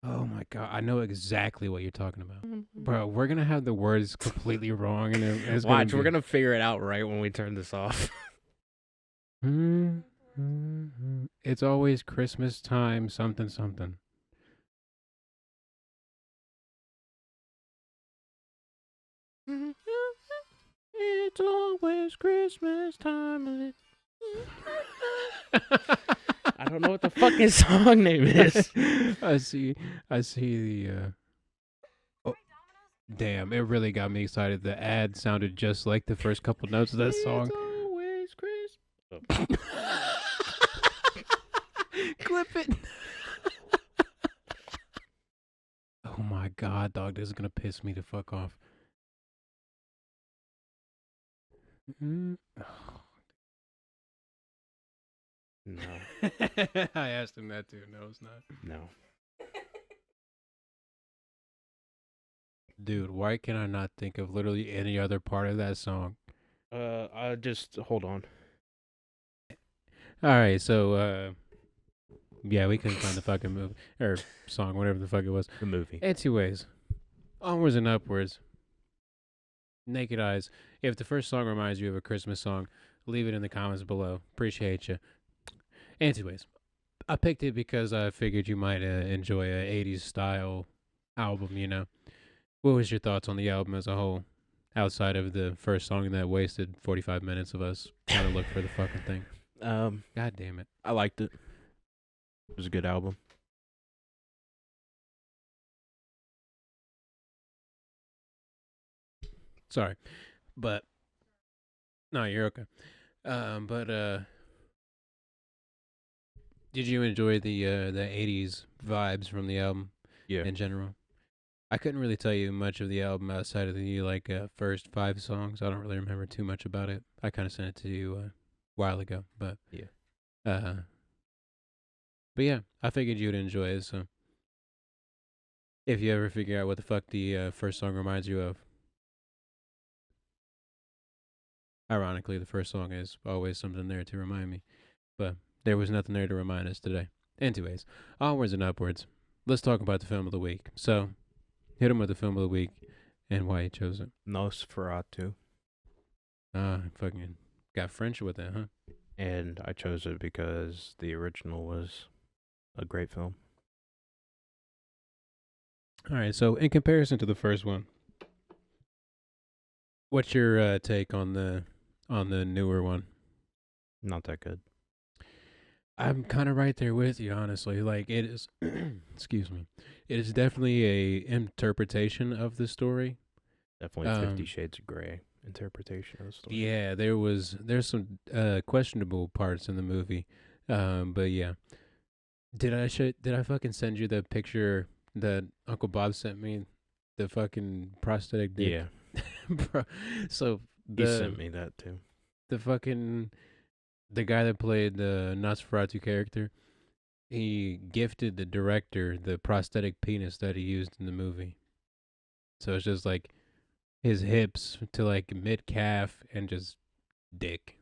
Oh my god, I know exactly what you're talking about. Bro, we're gonna have the words completely wrong and it's Watch, we're gonna gonna figure it out right when we turn this off. be It's always Christmas time, something something. It's always Christmas time. I don't know what the fucking song name is. I see the oh, damn, it really got me excited. The ad sounded just like the first couple notes of that song. It's always Christmas. Clip it. Oh my god, dog, this is gonna piss me the fuck off. No. I asked him that too. No, it's not. No. Dude, why can I not think of literally any other part of that song? I just hold on. All right, so yeah, we couldn't find the fucking movie or song, whatever the fuck it was. The movie. Anyways, onwards and upwards. Naked Eyes. If the first song reminds you of a Christmas song, leave it in the comments below. Appreciate you. Anyways, I picked it because I figured you might enjoy a 80s style album, you know. What was your thoughts on the album as a whole? Outside of the first song that wasted 45 minutes of us trying to look for the fucking thing. God damn it. I liked it. It was a good album. Sorry. But no, you're okay. But did you enjoy the 80s vibes from the album Yeah. in general? I couldn't really tell you much of the album outside of the first 5 songs. I don't really remember too much about it. I kind of sent it to you a while ago, Yeah. uh, but yeah, I figured you'd enjoy it. So if you ever figure out what the fuck the first song reminds you of, ironically, the first song is always something there to remind me, but there was nothing there to remind us today. Anyways, onwards and upwards. Let's talk about the film of the week. So hit him with the film of the week and why you chose it. Nosferatu. Fucking got French with it, huh? And I chose it because the original was a great film. All right. So in comparison to the first one, what's your take on the newer one? Not that good. I'm kind of right there with you, honestly. Like it is, excuse me, it is definitely a interpretation of the story. Definitely 50 Shades of Grey interpretation of the story. Yeah, there's some questionable parts in the movie, but yeah. Did I fucking send you the picture that Uncle Bob sent me? The fucking prosthetic dick. Yeah. Bro. So He sent me that too. the guy that played the Nosferatu character, he gifted the director the prosthetic penis that he used in the movie. So it's just like his hips to like mid calf and just dick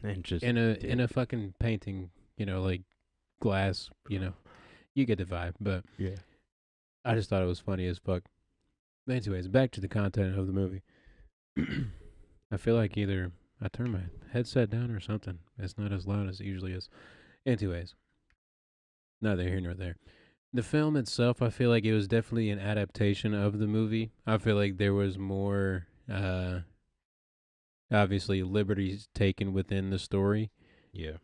And just in a fucking painting, like glass, you get the vibe. But yeah. I just thought it was funny as fuck. But anyways, back to the content of the movie. I feel like either I turn my headset down or something. It's not as loud as it usually is. Anyways, neither here nor there. The film itself, I feel like it was definitely an adaptation of the movie. I feel like there was more, obviously, liberties taken within the story. Yeah.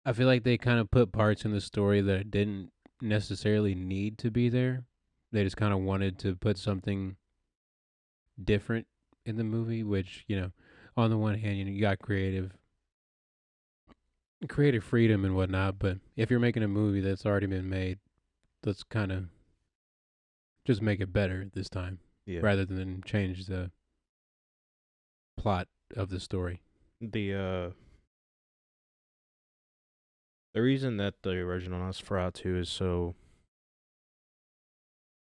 I feel like they kind of put parts in the story that didn't necessarily need to be there. They just kind of wanted to put something different in the movie, which, on the one hand, you got creative freedom and whatnot, but if you're making a movie that's already been made, let's kind of just make it better this time, rather than change the plot of the story. The reason that the original Nosferatu is so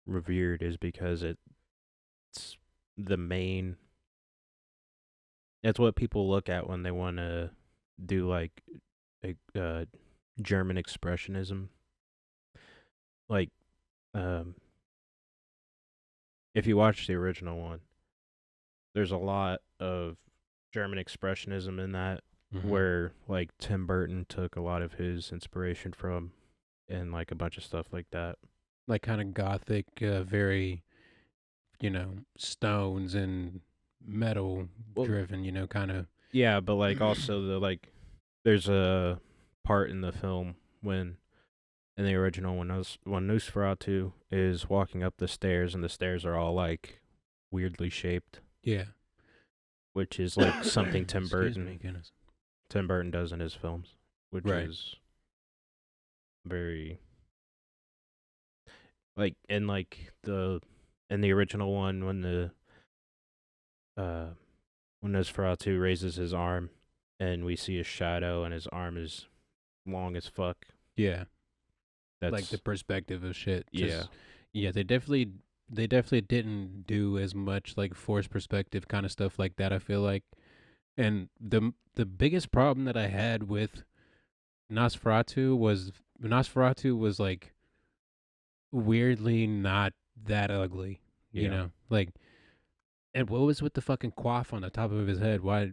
revered is because it's the main. That's what people look at when they want to do like German expressionism. Like, if you watch the original one, there's a lot of German expressionism in that, where like Tim Burton took a lot of his inspiration from, and like a bunch of stuff like that. Like kind of gothic, very, stones and metal driven, kind of. Yeah, but like also there's a part in the film when in the original when Nosferatu is walking up the stairs and the stairs are all like weirdly shaped. Yeah. Which is like something Tim Excuse me, goodness. Tim Burton does in his films, which Right. is very like in the original one when Nosferatu raises his arm and we see a shadow and his arm is long as fuck. Yeah. That's like the perspective of shit. Yeah. Yeah, they definitely didn't do as much like forced perspective kind of stuff like that, I feel like. And the biggest problem that I had with Nosferatu was like weirdly not that ugly, you know? Like, and what was with the fucking quaff on the top of his head? Why?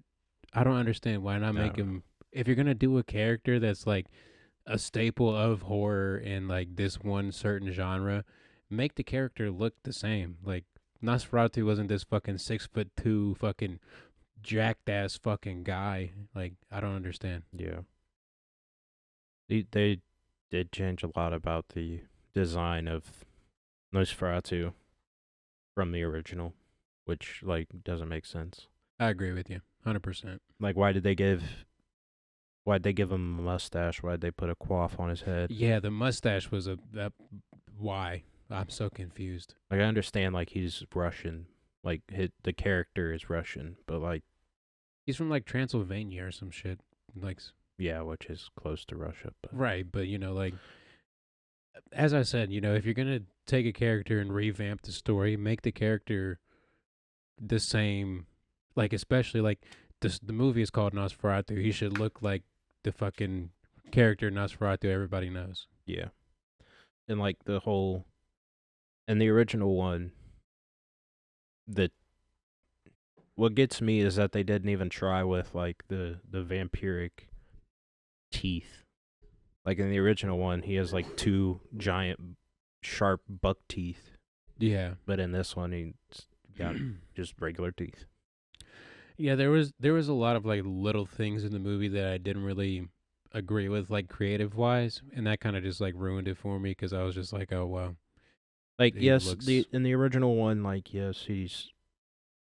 I don't understand. Why not make him, if you're going to do a character that's like a staple of horror in like this one certain genre, make the character look the same. Like, Nosferatu wasn't this fucking 6'2" fucking jacked ass fucking guy. Like, I don't understand. Yeah. They did change a lot about the design of Nosferatu from the original, which like doesn't make sense. I agree with you 100%. Like, why'd they give him a mustache? Why'd they put a coif on his head? Yeah, the mustache was why? I'm so confused. Like I understand like he's Russian, like the character is Russian, but like He's from like Transylvania or some shit. Like, yeah, which is close to Russia, but right, but like as I said, if you're gonna take a character and revamp the story, make the character the same. Like, especially like the movie is called Nosferatu. He should look like the fucking character Nosferatu everybody knows. yeah. And like the whole and the original one, the what gets me is that they didn't even try with like the vampiric teeth. Like in the original one, he has like two giant sharp buck teeth, Yeah. but in this one he's got just regular teeth. Yeah, there was a lot of like little things in the movie that I didn't really agree with, like creative wise, and that kind of just like ruined it for me because I was just like, oh wow, Like he yes, looks in the original one, like yes, he's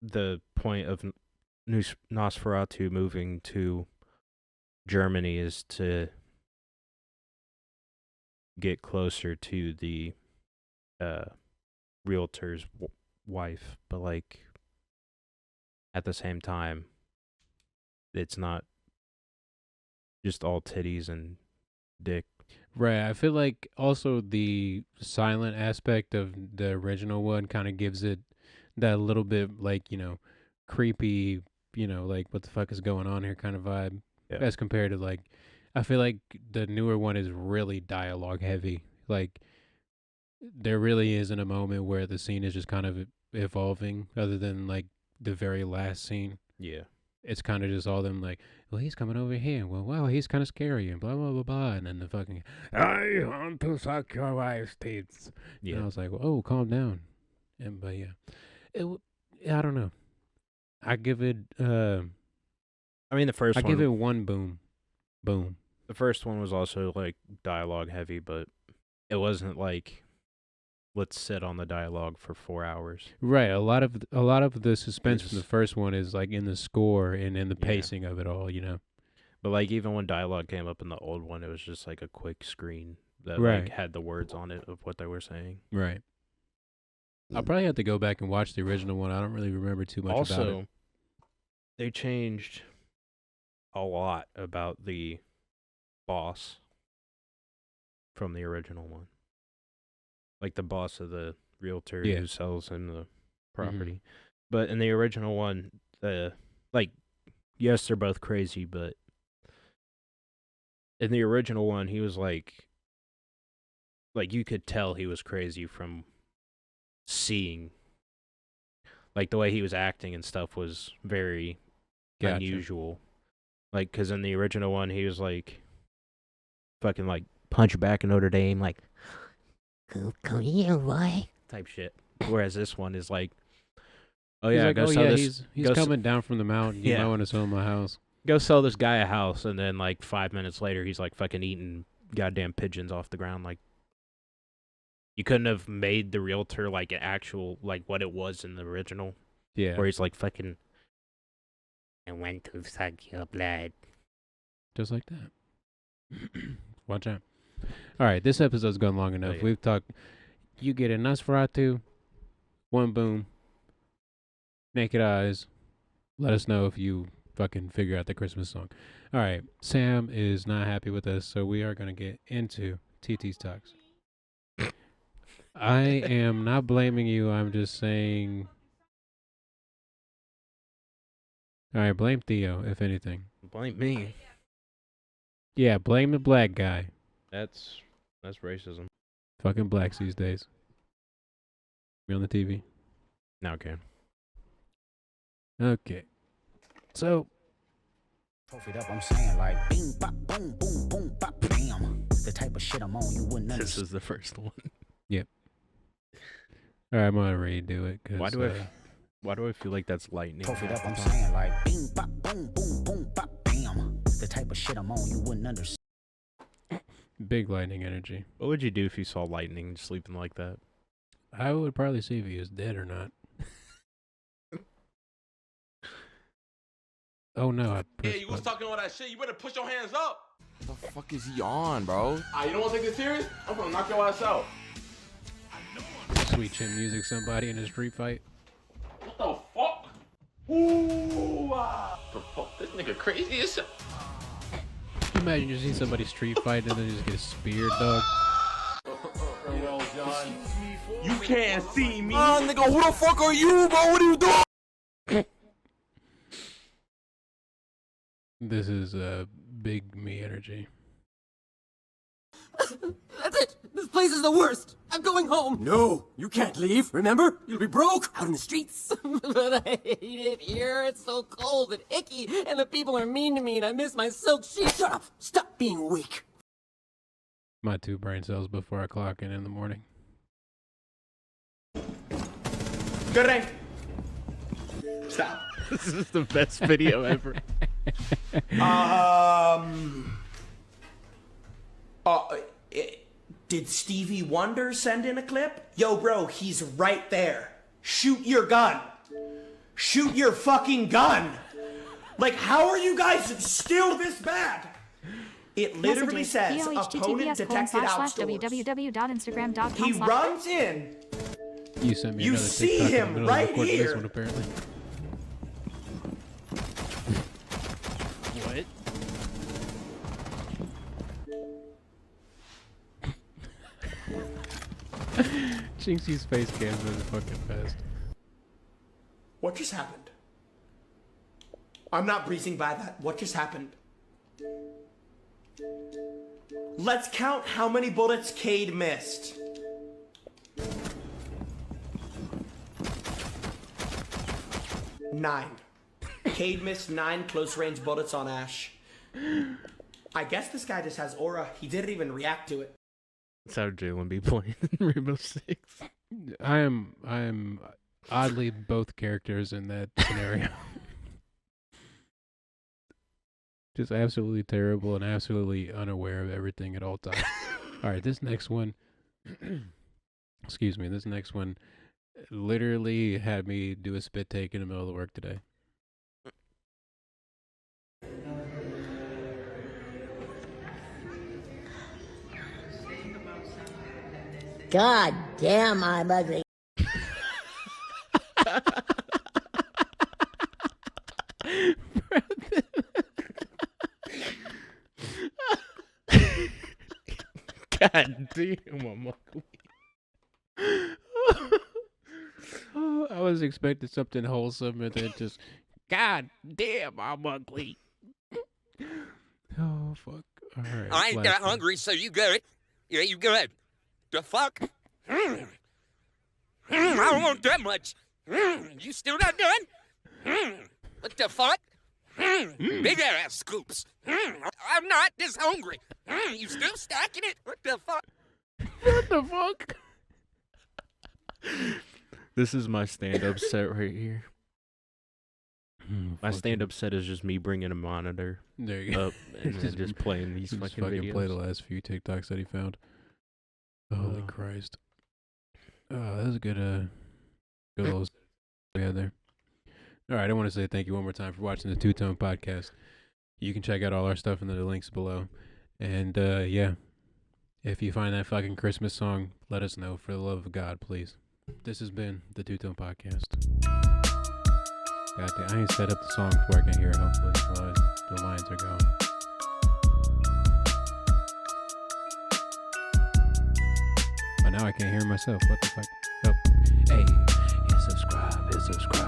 the point of Nosferatu moving to Germany is to get closer to the realtor's wife, but like at the same time, it's not just all titties and dick. right. I feel like also the silent aspect of the original one kind of gives it that little bit like creepy, like what the fuck is going on here kind of vibe, Yeah. as compared to like I feel like the newer one is really dialogue heavy. Like there really isn't a moment where the scene is just kind of evolving, other than like the very last scene. Yeah. It's kind of just all them like, well, he's coming over here. Well, wow, he's kind of scary and blah blah blah blah. And then the fucking, I want to suck your wife's teeth. Yeah. And I was like, well, oh, calm down. And but yeah, I don't know. I give it. I mean, the first I one. give it one boom. Boom. The first one was also like dialogue heavy, but it wasn't like let's sit on the dialogue for 4 hours. Right. A lot of the suspense from the first one is like in the score and in the Yeah. pacing of it all. But like even when dialogue came up in the old one, it was just like a quick screen that Right. like had the words on it of what they were saying. Right. I'll probably have to go back and watch the original one. I don't really remember too much about it. Also, they changed a lot about the boss from the original one. Like the boss of the realtor Yeah. who sells him the property. But in the original one, like yes, they're both crazy, but in the original one, he was like you could tell he was crazy from seeing. Like the way he was acting and stuff was very Gotcha. unusual. Like, cause in the original one, he was like, fucking like punch back in Notre Dame, like, come here, boy, type shit. Whereas this one is like, oh He's yeah, like, go oh sell yeah, this. he's coming down from the mountain. You Yeah. might want to sell my house. Go sell this guy a house, and then like 5 minutes later, he's like fucking eating goddamn pigeons off the ground. Like, you couldn't have made the realtor like an actual like what it was in the original. Yeah. Where he's like fucking, I want to suck your blood. Just like that. Watch out. All right, this episode's gone long enough. yeah. We've talked. You get a Nosferatu, one boom, naked eyes. Let us know if you fucking figure out the Christmas song. All right, Sam is not happy with us, so we are going to get into TT's Talks. I am not blaming you. I'm just saying. All right, blame Theo, if anything. Blame me. Yeah, blame the black guy. That's racism. Fucking blacks these days. We on the TV? Now okay. Okay. So, Trophied up, I'm saying like bing, bop, boom, boom, boom, bop, bam. The type of shit I'm on, you wouldn't This understand. is the first one. all right, I'm gonna redo it. Cause, Why do I feel like that's lightning? Trophied up, I'm saying like bing, bop, boom, boom, boom, bop, bam. The type of shit I'm on, you wouldn't understand. big lightning energy. What would you do if you saw lightning sleeping like that? I would probably see if he was dead or not. Oh no! I Yeah, pressed you was button. talking all that shit. You better push your hands up. What the fuck is he on, bro? You don't want to take this serious? I'm gonna knock your ass out. sweet chin music somebody in a street fight. What the fuck? Ooh, the fuck? This nigga crazy as hell. Imagine you see somebody street fight and then just get speared, dog. You can't see me. Nigga, who the fuck are you, bro? What are you doing? This is big me energy. That's it. This place is the worst. I'm going home. No, you can't leave. Remember? You'll be broke out in the streets. But I hate it here. It's so cold and icky, and the people are mean to me, and I miss my silk sheets. Shut up. Stop being weak. My 2 brain cells before I clock in the morning. Good day. Stop. This is the best video ever. Did Stevie Wonder send in a clip? Yo, bro, he's right there. Shoot your gun. Shoot your fucking gun. Like, how are you guys still this bad? It literally says opponent detected outdoors. www.instagram.com. He runs in. You sent me You another see TikTok in the him middle right of recording here. This one, apparently. What? Jinxie's face cam is fucking fast. What just happened? I'm not breezing by that. What just happened? Let's count how many bullets Cade missed. Nine. Cade missed 9 close-range bullets on Ash. I guess this guy just has aura. He didn't even react to it. That's how Jalen be playing in Rainbow Six. I am oddly both characters in that scenario. Just absolutely terrible and absolutely unaware of everything at all times. All right, this next one, excuse me, this next one literally had me do a spit take in the middle of the work today. God damn, I'm ugly. God damn, I'm ugly. Oh, I was expecting something wholesome and then just, God damn, I'm ugly. Oh, fuck. All right. I ain't that hungry, so you get it. Yeah, you good. The fuck? I don't want that much. You still not done? What the fuck? Big ass scoops. I'm not this hungry. You still stacking it? What the fuck? What the fuck? This is my stand-up set right here. My Fucking- stand-up set is just me bringing a monitor There you go. up and then just playing these Just fucking fucking videos. play the last few TikToks that he found. Holy Oh. Christ. Oh, that was a good good little we had there. All right, I want to say thank you one more time for watching the Two Tone Podcast. You can check out all our stuff in the links below. And yeah, if you find that fucking Christmas song, let us know, for the love of God, please. This has been the Two Tone Podcast. God damn, I ain't set up the song before I can hear it, hopefully. Otherwise, the lines are going. Oh, now I can't hear myself. What the fuck? Oh. Hey, hit subscribe, hit subscribe.